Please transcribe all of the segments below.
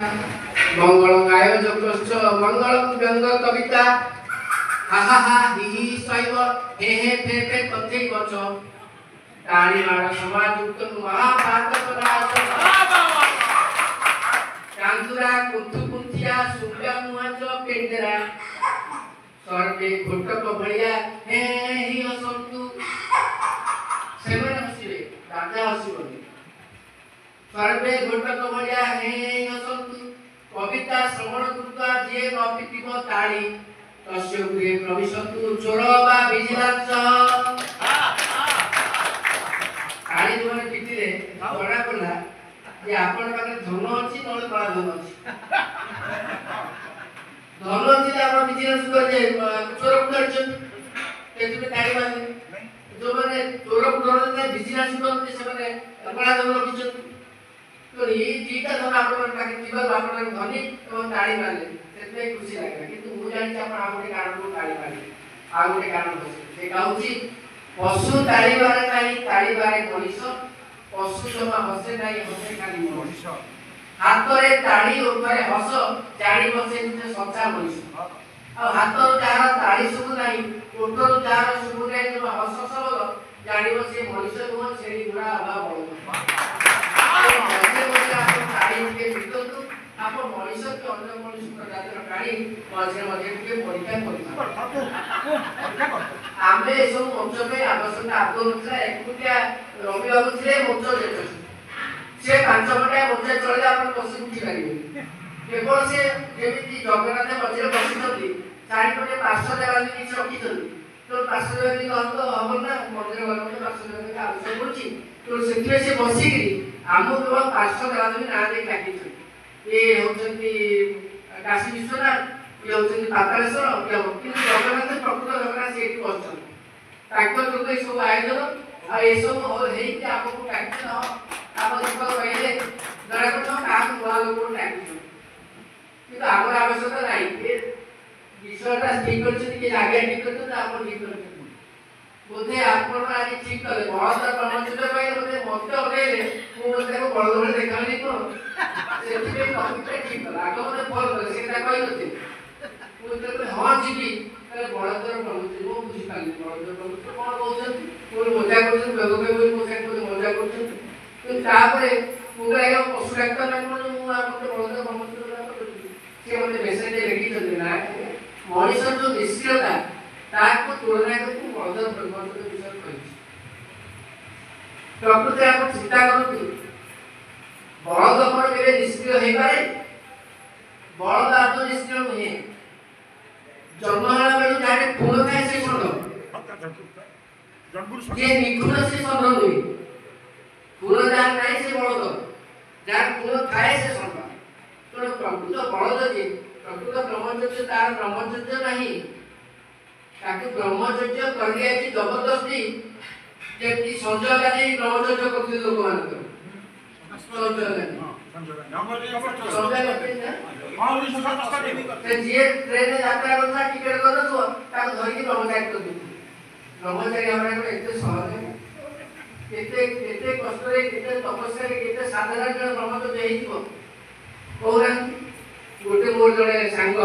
मंगलंगाय जगश्च मंगलम व्यंग कविता हा हा हा हि हि सैव हे हे फे फे कथै बच ताड़ी मार समाजुक्त महाभारत राज कांतुरा कुंतु कुंतिया सुंगा मुहाच पेंडरा सर्वे घोटक भलिया हे हि असंतु सेमन हसिबे राजा हसिबनी सर्वे घोटक भलिया हे असंतु कविता श्रवण कृत्वा जे नपितिब ताड़ी तस्य गृहे प्रविशन्तु चोर वा विजिलांस ताड़ी जोने पिटिले बड़ा पडला जे आपण पाखे धन अछि नले बड़ा धन अछि धन अछि आपण विजिलांस कर जे चोर करछन तेतिबे ताड़ी माने जो माने चोर करछन विजिलांस करते से माने बड़ा धन रखिछन तो ये जीता धन आपण पाखे जीवन आपण धनी एवं ताड़ी मारले सेते खुशी लागला किंतु मु जानि आपण आउटे कारण को ताड़ी मारले आउटे कारण से कहउची पशु ताड़ी मारे नाही ताड़ी मारे मनीष पशु जमा हसे नाही हसे खाली मनीष हाथ रे ताड़ी ऊपर हस जानि बसे निज सच्चा मनीष आ हाथ जार ताड़ी सब नाही ओठर जार सब नाही जमा हस सब जानि बसे मनीष को छेड़ी गुड़ा अभाव बोल आप मनीष के अन्य मनीष प्रजातिर प्राणी मझे मझे के परीक्षा कर आमे सब मंच पे आवश्यक आदो नथला एकुटिया रवि बाबू थे मंच देते से 5 घंटा मंच चले आपण बसी उठी पारिबे केवल से जेमिति जगन्नाथ मझे बसी छथि चारि पटे पार्श्व देवाली किछ रखि छथि तो पार्श्व देवाली कहतो हमर ना मंदिर वाला के पार्श्व देवाली आवश्यक होची तो सेतिरे से बसी गिरी आमु केवल पार्श्व देवाली ना दे काटी छथि ये होचंती काशी विश्वनाथ ये होचंती पातालेश्वर ये किंतु जगन्नाथ प्रकृत जगन्नाथ सेठी बसछन ताकर लोक ए सब आयोजन आ ए सब हेई के आपको टाइट न आप देखो पहले दरा को काम वाला लोक टाइट किंतु हमर आवश्यकता नाही ये विश्वटा ठीक करछन के आगे ठीक करछन आप ठीक करछन बोधे आपण आज ठीक करे बहुत ब्रह्मचर्य पाई बोधे मत होले मु बोधे को बड़ बड़ देखानी को सेठी कविता ठीक कला आगो मते फॉलो करे सेटा कहि नथि मु बोधे हां जीबी करे बड़तर ब्रह्मचर्य मु बुझी पाली बड़तर ब्रह्मचर्य कोन कहउछन कोन मजा करछन बेगो बेगो मु सेट को मजा करछन तो तापरे मु गयो पशु डाक्टर ना कोन मु आपके बड़तर ब्रह्मचर्य करछन से मते मेसेज लिखि छथि ना मनीष जो निष्क्रियता ताको तुलना को बड़तर ब्रह्मचर्य विषय कहि प्रकृति आप चिंता करथि बलद पर केबे निष्क्रिय हे पारे बलद आदो निष्क्रिय नहे जन्महाला बेलु जाने फूल थाए से षंड जे निखुण से षंड नुहे फूल जान नाही से बलद जान फूल थाए से षंड तो प्रकृत बलद जे प्रकृत ब्रह्मचर्य तार ब्रह्मचर्य नाही ताके ब्रह्मचर्य करिया कि जबरदस्ती जेति संजय गांधी ब्रह्मचर्य करथि लोक मान ट्रेन यात्रा करता टिकट कर दो ताको धरि ब्रह्मचारी कर दो ब्रह्मचारी हमरा को एते सहज केते कष्ट रे केते तपस्या रे केते साधना रे ब्रह्मचर्य हेइ दिबो कोरा गोटे मोर जड़े सांग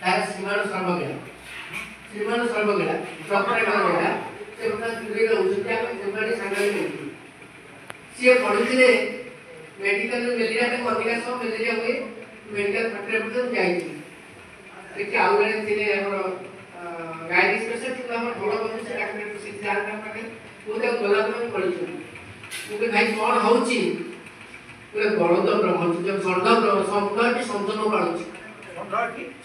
तार श्रीमान सर्वगेला चक्रे मारगेला से बता दूरे उछिया सेबडी सांगले से पढिले मेडिकल मेलेरिया के अधिका सब मेलेरिया हुए मेडिकल फटरे पडन जाई से कि आउरे थिले हमर गाइड स्पेशलिस्ट कि हमर बड़ बड़ से डॉक्टर से जानना पाके ओते गला में पडिछ ओके भाई कोन होउची ओले बड़द ब्रह्मचर्य संडटी संजम पाळुची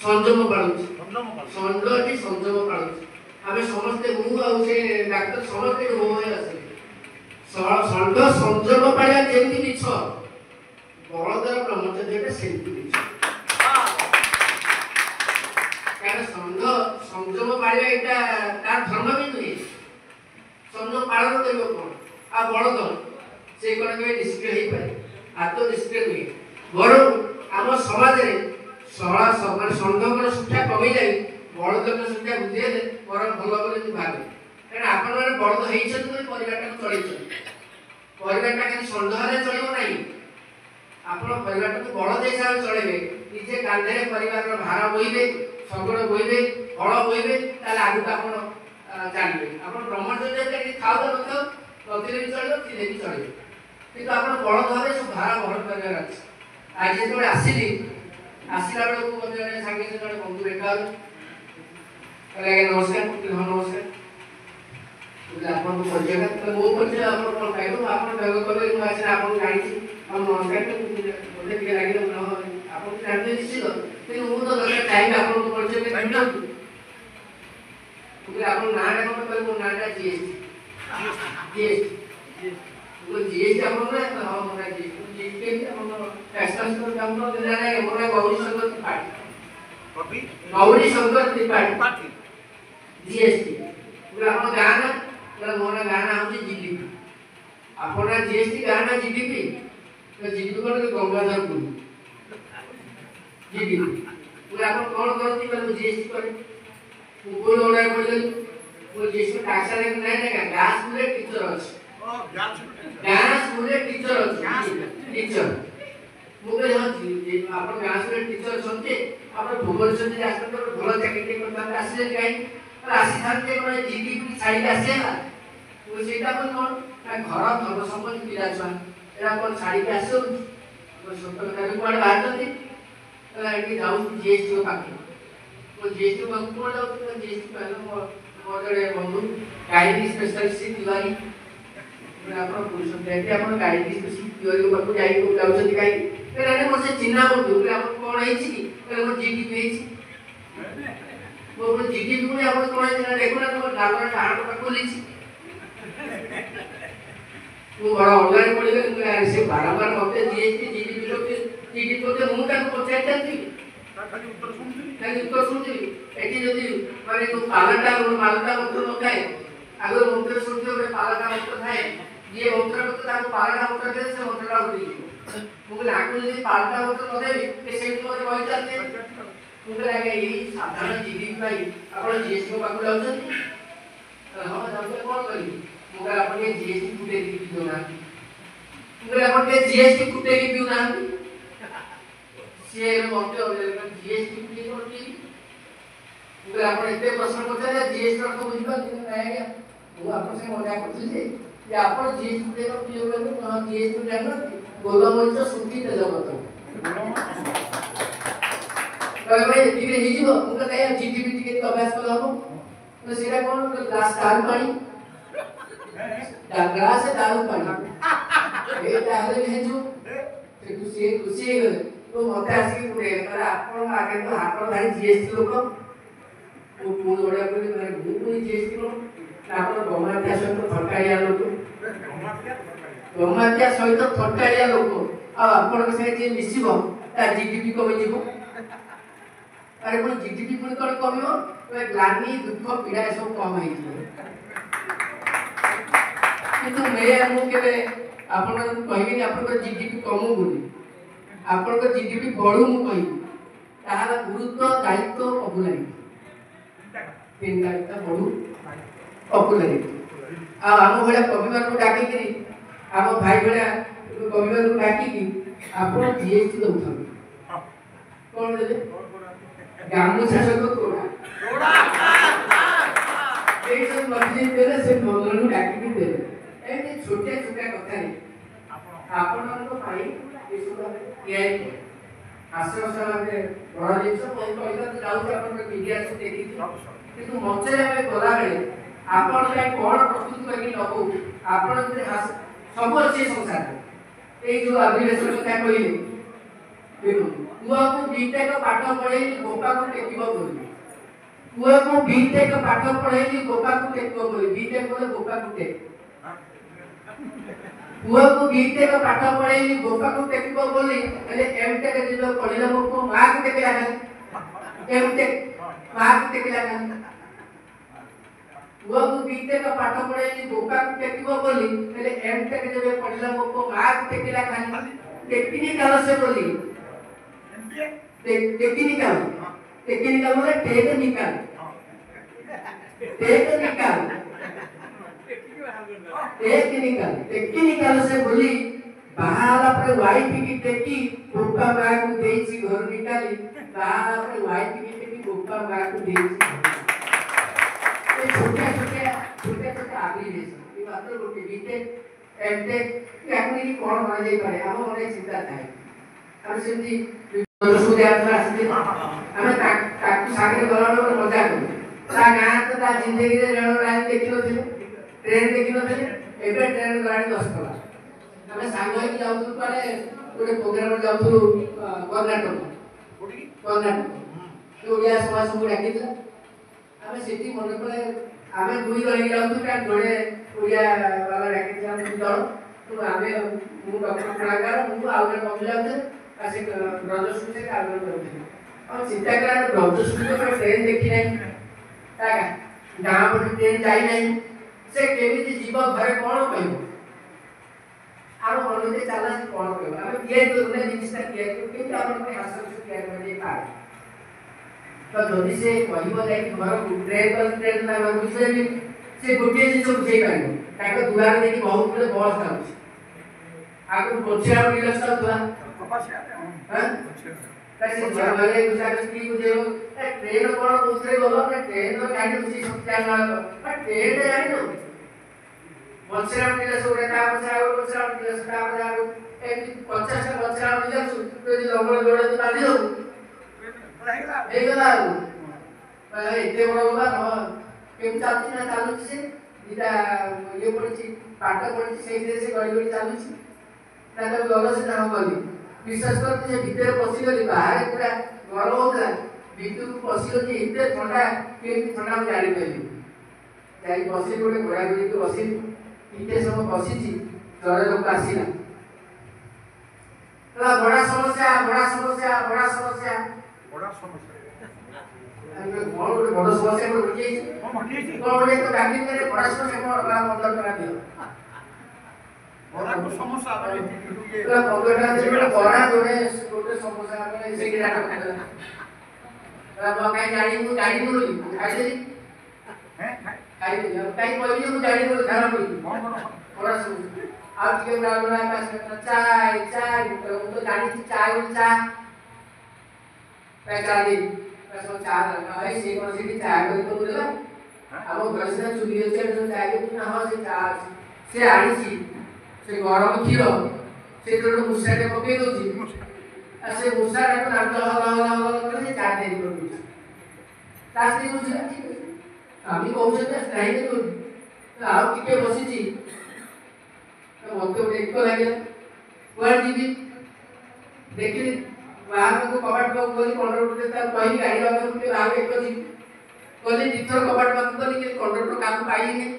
संजम पाळुची संडटी संजम पाळुची आमे समस्त मु आ से डॉक्टर समस्त होय आसे षंड संजम पाया जेमति निछ बलदर ब्रह्मचर्य सेमति निछ कारण षंड संजम पाया एटा तार धर्म भी नहीं संजम पालन करियो कोन आ बलद से कोन के निष्क्रिय हे पाए आत्म निष्क्रिय नहीं बरं आम समाज रे सळा समान षंडकर संख्या कमी जाई बलदर संख्या वृद्धि हेले बरं भल बोली भागे कारण आपण माने बलद हेइछन तो परिवारटा चलैछन परिवारटा खाली षंड हेले चलिबो नाही ଆପଣ ପରିବାରକୁ ବଳଦ ହିସାବରେ ଚଳେଇବେ, ନିଜେ କାନ୍ଧରେ ପରିବାରର ଭାର ବୋହିବେ, ଶଗଡ଼ ବୋହିବେ, ହଳ ବୋହିବେ, ତାହେଲେ ଆଗକୁ ଆପଣ ଜାଣିବେ। ଆପଣ ବ୍ରହ୍ମଚର୍ଯ୍ୟ ଖାଉ ନଥାଉ, ନଥିଲେ ବି ଚଳିବ, ଥିଲେ ବି ଚଳିବ, କିନ୍ତୁ ଆପଣ ବଳଦ ହେବେ, ସବୁ ଭାର ବହନ କରିବାର ଅଛି। ଆଜି ଯେତେବେଳେ ଆସିଲି, ଆସିଲା ବେଳକୁ ମୋତେ ଜଣେ ସାଙ୍ଗେ ଜଣେ ବନ୍ଧୁ ଦେଖା ହେଲେ, କହିଲେ ଆଜ୍ଞା ନମସ୍କାର। ହଁ ନମସ୍କାର। ଆପଣଙ୍କ ପରିଚୟ ମୋ ପରିଚୟ ଆପଣ କ'ଣ ପାଇବ, ଆପଣ ବ୍ୟଙ୍ଗ କଲେ, ମୁଁ ଆସିଲେ ଆପଣଙ୍କୁ ଜାଣିଛି, ଆଉ ନମସ୍କାର ମୋତେ ଟିକେ ଲାଗିଲା ଆପଣ ଜାଣିବେ ନିଶ୍ଚିତ, କିନ୍ତୁ ମୁଁ ତ ଦରକାର ଚାହିଁବି ଆପଣଙ୍କ ପରିଚୟ ଦିଅନ୍ତୁ। ଆପଣଙ୍କ ନାଁଟା କ'ଣ କହିଲେ, ମୋ ନାଁଟା ଜିଏସ୍ଟି। ଜିଏସ୍ଟି ଆପଣଙ୍କର? ହଁ ମୋ ନାଁ ଜିଏସ୍ଟି। ଆପଣଙ୍କର ମୋ ନାଁ ଗୌରୀ ଶଙ୍କର ତ୍ରିପାଠୀ। ଗୌରୀ ଶଙ୍କର ତ୍ରିପାଠୀ ଜିଏସ୍ଟି। ଆପଣଙ୍କ ଗାଁ ନା? ମୋ ଗାଁ ନାଁ ହେଉଛି ଜିଡିପି। ଆପଣଙ୍କ ଜିଏସ୍ଟି, ଗାଁ ନା ଜିଡିପି। ଜିଡିପି କ'ଣ? ଗଙ୍ଗାଧରପୁର ଜିଡିପି। ଆପଣ କ'ଣ କରନ୍ତି? ମୁଁ ଜିଏସ୍ଟି କରେ। ମୁଁ କୋଉ ଅର୍ଡ଼ର କରିଦେଲି, ମୁଁ ଜିଏସ୍ଟି ଟାକ୍ସ ନାହିଁ ନା ଗାଁ ସ୍କୁଲରେ ଟିଚର ଅଛି। ଗାଁ ସ୍କୁଲରେ ଟିଚର ଅଛି, ଟିଚର। ମୁଁ କହିଲି ହଁ ଆପଣ ଗାଁ ସ୍କୁଲରେ ଟିଚର ଅଛନ୍ତି, ଆପଣ ଭୁବନେଶ୍ୱର ଯଦି ଆସନ୍ତୁ ଭଲ ଚାକିରି କରିଥାନ୍ତେ, ଆସିଲେ କାହିଁକି? ଆସିଥାନ୍ତେ କ'ଣ ଜିଡିପି ଛାଡ଼ିକି ଆସିଲା? ମୁଁ ସେଇଟା କ'ଣ ନା ଘର ଧନ ସମ୍ପତ୍ତି ପିଲା ଛୁଆ ଏଇଟା କ'ଣ ଛାଡ଼ିକି ଆସିଯାଉଛି? ସତ କଥା ବି କୁଆଡ଼େ ବାହାରିଛନ୍ତି? ଏଠି ଯାଉଛି ଜିଏସ୍ଟି ପାଖରେ। ମୋ ଜିଏସ୍ଟି ପାଖକୁ କ'ଣ ଯାଉଛି? ଜିଏସ୍ଟି ପାଖରେ ମୋ ଜଣେ ବନ୍ଧୁ ଗାଇନିକ୍ ସ୍ପେଶାଲିଷ୍ଟ ତିୱାରୀ, ଆପଣ ପୁରୁଷନ୍ତି ଏଠି ଆପଣ ଗାଇନିକ୍ ସ୍ପେଶାଲିଷ୍ଟ ତିୱାରୀ ପାଖକୁ ଯାଇକି ଯାଉଛନ୍ତି କାହିଁକି? ମୋର ସେ ଚିହ୍ନା ବନ୍ଧୁ। ଆପଣ କ'ଣ ହେଇଛି କି? ମୋ ଜିଡିପି ହେଇଛି। ମୋ ଜିଡିପି ପୁଣି ଆପଣ କ'ଣ ହେଇଛି? ଦେଖୁନା ତୁମ ଡାଲର ଡାହାଣ ପାଖ ଖୋଲିଛି। ମୁଁ ବଡ଼ ଅନଲାଇନ୍ ପଢ଼ିଗଲି। ସେ ବାରମ୍ବାର ମୋତେ ଜିଏସ୍ଟି ଜିଡିପି କରୁଛେ, ମୁଁ ତାକୁ ପଚାରିଥାନ୍ତି ଉତ୍ତର ଶୁଣୁଥିଲି। ଏଠି ଯଦି ମାନେ ଯୋଉ ମାଲଟା ମନ୍ତ୍ର ନଥାଏ, ଆଗରୁ ମନ୍ତ୍ର ଶୁଣୁଥିବ, ଗୋଟେ ପାଲଟା ମନ୍ତ୍ର ଥାଏ, ଯିଏ ମନ୍ତ୍ର କରୁଥିବ ତାକୁ ପାଲଟା ମନ୍ତ୍ର ଦେଲେ ସେ ମନ୍ତ୍ରଟା ଉଠିଯିବ। ମୁଁ କହିଲି ଆକୁ ଯଦି ପାଲଟା ମନ୍ତ୍ର ନଦେବି ସେମିତି ମୋତେ କହିଥାନ୍ତେ। ମୁଁ କହିଲି ଆଜ୍ଞା ଏଇ ସାଧାରଣ ଜିଡିପି ପାଇଁ ଆପଣ ଜିଏସ୍ଟି ପାଖକୁ ଯାଉଛନ୍ତି? ହଁ ଯାଉଥିଲେ, କ'ଣ କରିବି? ମୁଁ କହିଲି ଆପଣ ଟିକେ ଜିଏସ୍ଟି ଫୁଟେଇକି ପିଉନାହାନ୍ତି। ମୁଁ କହିଲି ଆପଣ ଟିକେ ଜିଏସ୍ଟି ଫୁଟେଇକି ପିଉନାହାନ୍ତି। ସିଏ ମୋତେ ଜିଏସ୍ଟି ଫୁଟେଇକି କ'ଣ ପିଇବି? ମୁଁ କହିଲି ଆପଣ ଏତେ ପ୍ରଶ୍ନ ପଚାରିଲେ ଜିଏସ୍ଟି ଅର୍ଥ ବୁଝିପାରୁଛନ୍ତି? ନାଇଁ ଆଜ୍ଞା, ମୁଁ ଆପଣଙ୍କ ସାଙ୍ଗେ ମଜା କରୁଥିଲି ଯେ ଆପଣ ଜିଏସ୍ଟି ଫୁଟେଇକି କ'ଣ ପିଇବେ? ଜିଏସ୍ଟି ଜାଣିନାହାନ୍ତି, ଗୋଲମରିଚ ଶୁଣ୍ଠି ତେଜପତ୍ର। ଭାଇ ଏତିକିରେ ହେଇଯିବ? ମୁଁ କହିଲି ଆଜ୍ଞା ଜିଡିପି ଟିକେ ଅଭ୍ୟାସ କଲେ ହବ। ସେଇଟା କ'ଣ? ଗ୍ଲାସ ଦାରୁ ପାଣି, ଗ୍ଲାସ ଦାରୁ ପାଣି ଏଇଟା ହେଲେ ବି ହେଇଯିବ। ସେଠୁ ସିଏ ଖୁସି ହେଇଗଲେ, ତ ମୋତେ ଆସିକି କହିଲେ ଆପଣ ଆଗେ ତ ଆପଣ ଭାଇ ଜିଏସ୍ଟି ଲୋକ। ମୁଁ ପୁଣି ଓଡ଼ିଆ କହିଲି ମୁଁ ପୁଣି ଜିଏସ୍ଟି ଲୋକ? ଆପଣ ଗମାତ୍ୟା ସହିତ ଥଟାଳିଆ ଲୋକ, ଗମାତ୍ୟା ସହିତ ଥଟାଳିଆ ଲୋକ, ଆଉ ଆପଣଙ୍କ ସାଙ୍ଗେ ଯିଏ ମିଶିବ ତା ଜିଡିପି କମିଯିବ। ଆରେ ପୁଣି ଜିଡିପି ପୁଣି କ'ଣ କମିବ? ଗ୍ଲାନି ଦୁଃଖ ପୀଡ଼ା ଏସବୁ କମ୍ ହେଇଯିବ। କିନ୍ତୁ ମୁଁ କେବେ ଆପଣଙ୍କୁ କହିବିନି ଆପଣଙ୍କର ଜିଡିପି କମୁ ବୋଲି, ଆପଣଙ୍କ ଜିଡିପି ବଢ଼ୁ ମୁଁ କହିବି। ତାହାର ଗୁରୁତ୍ୱ ଦାୟିତ୍ୱ ପପୁଲାରିଟି, ତିନିଟା ବଢ଼ୁ ପପୁଲାରିଟି। ଆଉ ଆମ ଭଳିଆ କବିମାନଙ୍କୁ ଡାକିକିରି, ଆମ ଭାଇ ଭଳିଆ କବିମାନଙ୍କୁ ଡାକିକି ଆପଣ ଜିଏସ୍ଟି ଦେଉଛନ୍ତି, କ'ଣ ଦେବେ? ଗାମୁଛା ସହିତ ତୋଡ଼ା ଏଇସବୁ ମଝିରେ ଦେଲେ ସେ ବନ୍ଧୁଙ୍କୁ ଡାକିକି ଦେବେ। ଏମିତି ଛୋଟିଆ ଛୋଟିଆ କଥାରେ ଆପଣଙ୍କ ପାଇଁ ଏସବୁ ତିଆରି କରେ। ଆଶ୍ରମ ଆମେ ବଡ଼ ଜିନିଷ କହିବାକୁ ଯାଉଛି, ଆପଣଙ୍କ ମିଡ଼ିଆ ସବୁ ଦେଖିଛୁ, କିନ୍ତୁ ମଞ୍ଚରେ ଆମେ ଗଲାବେଳେ ଆପଣ ପାଇଁ କ'ଣ ପ୍ରସ୍ତୁତ କରିକି ନେବୁ, ଆପଣ ଯଦି ସବୁ ଅଛି ଏ ସଂସାରରେ। ଏଇ ଯେଉଁ ଆଦିବାସୀ କଥା କହିଲେ, ପୁଅକୁ ବିଟେକ୍ ପାଠ ପଢ଼େଇଲି ବୋପାକୁ ଟେକିବ ବୋଲି, ପୁଅକୁ ବିଟେକ୍ ପାଠ ପଢ଼େଇଲି ବୋପାକୁ ଟେକିବ ବୋଲି। ବିଟେକ୍ ବୋଲେ ବୋପାକୁ ଟେକ୍। ପୁଅକୁ ବିଟେକ୍ ପାଠ ପଢ଼େଇଲି ବୋପାକୁ ଟେକିବ ବୋଲି, ହେଲେ ଏମଟେକ୍ ଯେତେବେଳେ ପଢ଼ିଲା ମୋ ପୁଅ ମାଆକୁ ଟେକିଲା ନାହିଁ। ଏମଟେକ୍ ମାଆକୁ ଟେକିଲା ନାହିଁ। ପୁଅକୁ ବିଟେକ୍ ପାଠ ପଢ଼େଇଲି ବୋପାକୁ ଟେକିବ ବୋଲି, ହେଲେ ଏମଟେକ୍ ଯେବେ ପଢ଼ିଲା ମୋ ପୁଅ ମାଆକୁ ଟେକିଲା ନାହିଁ। ଟେକ୍ନିକାଲ ସେ ବୋଲି, टेक्निकल टेक्निकल बोले टेक्निकल टेक्निकल टेक्निकल टेक्निकल से बोली बाहाला पर वाइफ की टेकी गोपा मां को देई घर निकाली बाहाला पर वाइफ की टेकी गोपा मां को देई ये छोटे आगली है ये मात्र गोटे बीते एमटे याकनी कोन बना जाई पारे हम मने चिंता थाए हम सेमती सुदे आत्मा आसी हम ताकू सागरे गलानो मजा करू ता गां तो ता जिंदगी रे रेल लाइन देखिनो थिले ट्रेन देखिनो थिले एबे ट्रेन गाड़ी 10 कला हमें सांग होई जाउथु पारे गोटे प्रोग्राम जाउथु कर्नाटक तो ओडिया समाज को डाकिला हमें सेठी मन पड़े हमें दुई गली जाउथु का जोड़े ओडिया वाला डाकिला हम दल तो हमें मु डॉक्टर कलाकार मु आउरे पहुंच जाउथे आसे राजस्व से आगे बढ़ते और चिंता करा राजस्व को ट्रेन देखी नहीं ताका गांव पर ट्रेन जाई नहीं से केमिति जीव घरे कोन कहबो आरो मनोते चाला कोन कहबो हमें ये तो ने जिनिसटा किया कि आपण को हासिल से किया करे पाए तो जदि से कहबो जाई घर ट्रेन ना बुझे भी से गोटे जिनिस बुझे पाइबो ताको दुआर देखि बहुत बड़े बस जाउछ आगु कोचिया मिलस था हां कैसे जमाले गुजरात की बुझे ट्रेन कोन दूसरे बोलो ना ट्रेन तो जाने उसी सत्या ना ट्रेन जाने दो वंशराम के सोरे का बचाओ वंशराम के सटा बचाओ एक 50 से वंशराम मिल सु तो जी लंबो जोड़े तो बांधी दो हेगला एते बड़ बाबा न केम चालती ना चालू से इटा ये पड़ी पाठ पड़ी से से गड़ी गड़ी चालू छी ताको गलो से नाम गली विश्वास करते जे भीतर पसी गली बाहर पूरा गरम होता भीतर पसी गली इते ठंडा केम ठंडा में जारी पइली जाई बसी गोटे घोड़ा गली के बसी इते सब बसी छी जरे लोग आसीला तो बड़ा समस्या अरे बड़ा समस्या को बुझी हम हटी छी तो बोले तो गाड़ी में बड़ा समस्या को बड़ा मतलब करा दियो बड़ा को समस्या आवे तो पगड़ा से बड़ा जोड़े गोटे समस्या आवे से गिरा कर अब कहीं गाड़ी में रोली खाई दे हैं खाई दे कहीं कोई भी गाड़ी में खाना पड़ी बड़ा समस्या आज के बड़ा का चाय तो गाड़ी से चाय पैसा दी पैसा चाय भाई से कोन से चाय को बोलला अब घर से चुली से चाय को ना हो से चाय से आड़ी छी से गरम खीर से तो मुसा के पके दो छी से मुसा को नाम करे चाय दे दो तासी मुसा আমি কৌশলে নাই তো আর টিকে বসিছি তো মতে এক লাগে ওয়ার দিবি দেখি बाहर को कबाट बंद बोली कंडक्टर देता कहीं गाड़ी वाला को बाहर एक दिन बोले तीसरा कबाट बंद बोली कि कंडक्टर काम पाई नहीं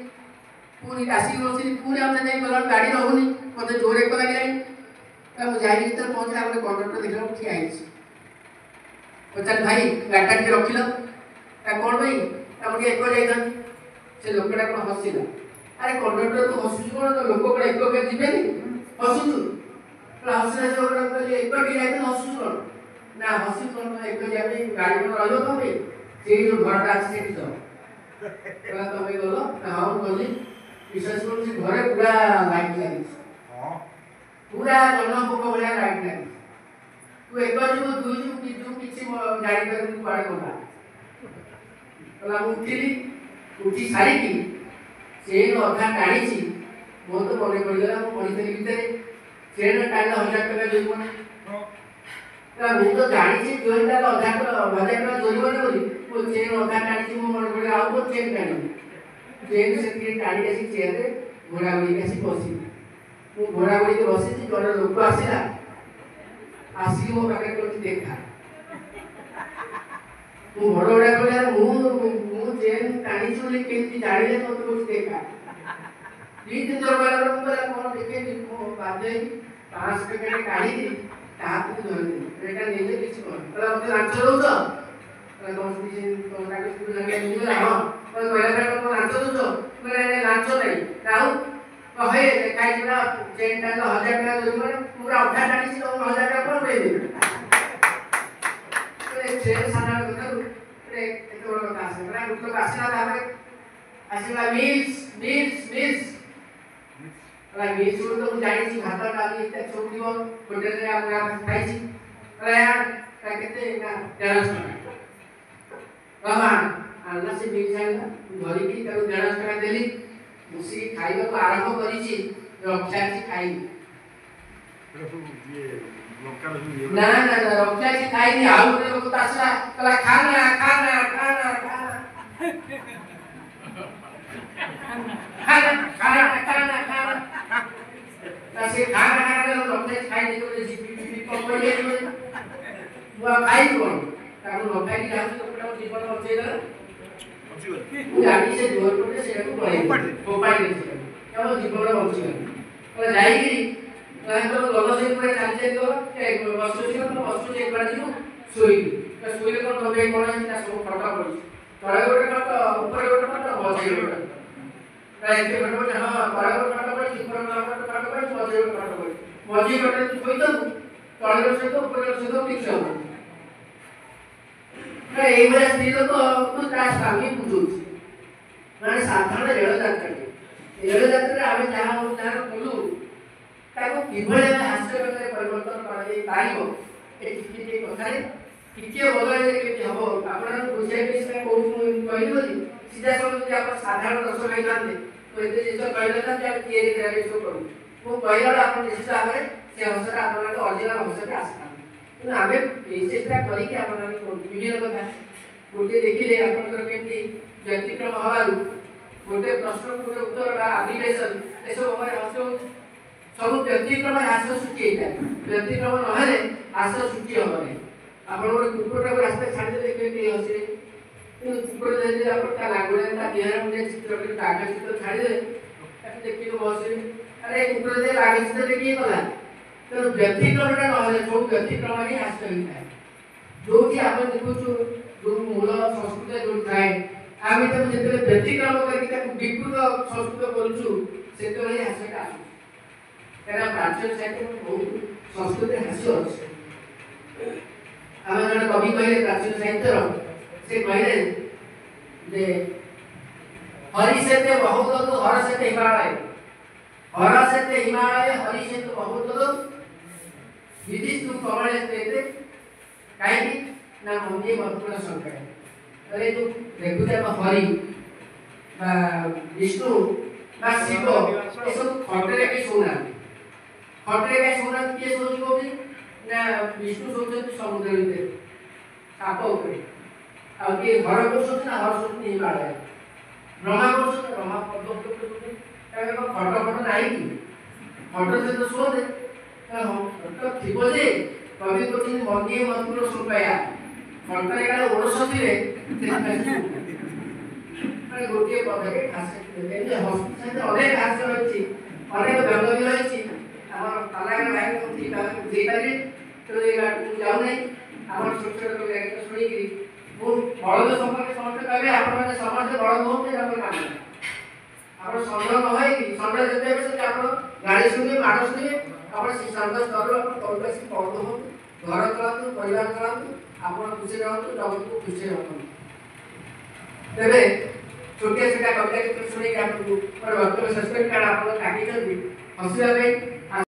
पूरी काशी रोसी पूरी हमने जाई बोला गाड़ी रहउनी मते जोर एक लगे आई त मु जाई भीतर पहुंचला हमने कंडक्टर देखला उठी आई छी पचन भाई गाटा के रखिलो ता कोन भाई हम के एक जाई था से लोकड़ा को हसिला अरे कंडक्टर तो हसु कोन तो लोक को एक के जीबेनी हसु हसना जो एक जाए हसु ना हसु कौन एक जाए गाड़ी में रहो तो भाई से जो घरटा আছে সেটি তো তোরা তুমি গলো না हम গলি विशेष कर से घरे पूरा लाइट लगी हां पूरा जनपोक भलिया लाइट लगी तू एक जो दुई जो किछि गाड़ी कर तू पाड़े कोला तला उठिली उठी सारी की से अधा टाणी छी मो तो मने पड़िगला मो पड़ी भीतर ट्रेन टाइम 1000 टका जोइबो ना तो मु तो जानि छी ट्रेन टाइम 1000 टका जोइबो ना बोली वो ट्रेन 1000 टाणी छी मो मन पड़े आउ को ट्रेन टाणी ट्रेन से ट्रेन टाणी आसी चेयर रे घोड़ा बड़ी आसी बसी मु घोड़ा बड़ी के बसी छी जने लोक आसीला आसी मो पाके कोठी देखा मु घोड़ा बड़ा बोले मु ट्रेन टाणी छी केति जानिले तो कोठी देखा दी दिन जोर वाला को बोला कोन देखे मो बाजे 5 पैकेट काढी दी ताप धर दे एटा नेले किछ कोन तला मते लांच दउछ तला दोस्ती तो काके स्कूल लगे निला हां तो पहिला फेर को लांच दउछ माने लांच नै राहु कहे देखाई जरा ट्रेन टाइम 1000 टका जोइबो पूरा उठा टाणी छी तो 1000 टका कोन दे दे ट्रेन साना कथा एतो बड़ कथा आसे ना उठो आसीला तारे आसीला मिस ये सुन तो मुझे जानी ची भाता डाली इतना छोटी वो होटल में आप खाई ची यार क्या कहते हैं ना डेढ़ कमान अल्लाह से मिल जाएगा घरी की करो 150 टका देली उसी खाइबा को आरंभ करी ची रक्षा ची खाई ना ना ना रक्षा ची खाई नहीं आउ ने को तासला कला खाना खाना खाना खाना खाना खाना खाना खाना तासे खाना खाना लो रक्षा ची खाई नहीं तो जीपी पकड़े वो खाई कौन ताको रक्षा की जान तो पड़ा जीवन बचेगा गाड़ी से दूर पड़े से को पड़े उपाय नहीं क्या वो जीवन बचेगा और जाएगी तो गलो से पूरा चलते तो एक वस्तु से एक बार जो सोई तो सोई को तो एक कोना से सब फटा पड़ी तळे गोटे फटा ऊपर गोटे फटा मझे गोटे राइट के फटा हां तळे गोटे फटा पड़ी ऊपर गोटे फटा पड़ी मझे गोटे फटा पड़ी मझे गोटे सोई तो तळे से तो ऊपर से तो ठीक हो এই বলে স্ত্রী লোক তার স্বামী বুঝুছি মানে সাধারণ রেলযাত্রাରେ ଆମେ ଯାହା ଉଦ୍ଧାର କଲୁ ତାକୁ କିଭଳି ଆମେ ହାସ୍ୟକରେ ପରିବର୍ତ୍ତନ କରାଯାଇ ପାରିବ ଏ ଟିକେ କଥାରେ ଟିକେ ବଦଳାଇଲେ କେମିତି ହବ ଆପଣଙ୍କୁ ବୁଝାଇ ପାଇଁ ସେ କହିଲି ବୋଲି ସିଧାସଳଖ ଯଦି ଆପଣ ସାଧାରଣ ଦର୍ଶକ ହେଇଥାନ୍ତେ ତ ଏତେ ଜିନିଷ କହିନଥାନ୍ତେ ଆମେ ତିଆରି କରିବା ସବୁ କରୁ ମୁଁ କହିଲା ବେଳେ ଆପଣ ନିଶ୍ଚିତ ଭାବରେ ସେ ଅଂଶଟା ଆପଣଙ୍କ ଅରିଜିନାଲ ଅଂଶରେ ଆସିଥାନ୍ତେ କିନ୍ତୁ ଆମେ এই চেষ্টা କରିକି ଆପଣଙ୍କୁ ବିଭିନ୍ନ କଥା ଗୋଟେ ଦେଖିଲେ ଆପଣଙ୍କର କେମିତି ବ୍ୟତିକ୍ରମ ହବାରୁ ଗୋଟେ ପ୍ରଶ୍ନ ଗୋଟେ ଉତ୍ତର ବା ଆଦିବେଶନ ଏସବୁ ଭାବରେ ହସ ସବୁ ବ୍ୟତିକ୍ରମ ହ୍ରାସ ସୃଷ୍ଟି ହେଇଥାଏ ବ୍ୟତିକ୍ରମ ନହେଲେ ହ୍ରାସ ସୃଷ୍ଟି ହବ ନାହିଁ ଆପଣ ଗୋଟେ କୁକୁରଟାକୁ ରାସ୍ତାରେ ଛାଡ଼ିଦେଲେ କେମିତି ହସିବେ କିନ୍ତୁ କୁକୁର ଯଦି ଆପଣ ତା ଲାଙ୍ଗୁଡ଼ରେ ତା ଦେହରେ ଗୋଟେ ଚିତ୍ର କରି ବାଘ ଚିତ୍ର ଛାଡ଼ିଦେଲେ ତାକୁ ଦେଖିକି ହସିବେ ଆରେ କୁକୁର ଯେ ବାଘ ଚିତ୍ରରେ କିଏ କଲା ତେଣୁ ବ୍ୟତିକ୍ରମଟା ନହେଲେ ସବୁ ବ୍ୟତିକ୍ରମ ହିଁ ହ୍ରାସ ହେଇଥାଏ ଯୋଉଠି ଆମେ ଦେଖୁଛୁ ଯୋଉ ମୂଳ ସଂସ୍କୃତି ଯୋଉ ଥାଏ ଆମେ ତାକୁ ଯେତେବେଳେ ବ୍ୟତିକ୍ରମ କରିକି ତାକୁ ବିକୃତ ସଂସ୍କୃତ କରୁଛୁ ସେତେବେଳେ ହାସ୍ୟଟା ଆସୁଛି କାରଣ ପ୍ରାଚୀନ ସାହିତ୍ୟରେ ବହୁତ ସଂସ୍କୃତିରେ ହାସ୍ୟ ଅଛି ଆମେ ଜଣେ କବି କହିଲେ ପ୍ରାଚୀନ ସାହିତ୍ୟର ସେ କହିଲେ ଯେ ହରି ସେତେ ବହୁତ ହର ସେତେ ହିମାଳୟ ହର ସେତେ ହିମାଳୟ ହରି ସେତେ ବହୁତ ବିଧିଷ୍ଟୁ କମଳେ ସ୍ଥିତେ କାହିଁକି ନା ମନ୍ଦିର ମଧୁର ସଂଖ୍ୟା अरे जो देखुते हरि बा विष्णु बा शिव ये सब खटरे के सोना के सोच कोबी ना विष्णु सोचते समुद्र भीतर साप ऊपर आ के हर को सोच ना हर सोच हिमालय ब्रह्मा को सोच ब्रह्मा पर्वत को सोच काहे को फट नाही की फट से तो सोच तो थिबो जे कवि को दिन मन्दिर मधुर संख्या फटरे काले ओडसती रे মানে গোটিয়ে পদকে হাসে এমনি হসপিটালে অনেক হাস্য রয়েছে অনেক ব্যঙ্গি রয়েছে আমার পালাগার ভাই ঠিক আছে বুঝেই পারি তো এই গাড়ি যাও নাই আমার ছোট ছোট করে একটা শুনিকি ମୁଁ ବଳଦ ସମ୍ପର୍କେ ସମସ୍ତେ କହିବେ ଆପଣମାନେ ସମସ୍ତେ ବଳଦ ହୁଅନ୍ତି ତାପରେ ମାନେ ଆପଣ ସଂଗ୍ରହ ନ ହେଇକି ସଂଗ୍ରହ ଯେତେ ହେବେ ସେତେ ଆପଣ ଗାଡ଼ି ଶୁଣିବେ ମାଡ଼ ଶୁଣିବେ ଆପଣ ସେ ସଂଗ୍ରହ ସ୍ତରରୁ ଆପଣ ତଳକୁ ଆସିକି ବଳଦ ହୁଅନ୍ତୁ ଘର ଚଳାନ୍ତୁ ପରିବାର ଚଳାନ୍ତୁ ଆପଣ ଖୁସି ରହନ୍ତୁ ଜଗତକୁ ଖୁସି ରଖନ୍ତୁ तेरे छोटे छोटा कविता के सुने कि आपको पर वक्तव्य सस्पेंड कर आप लोग आगे चल भी हंसुआ में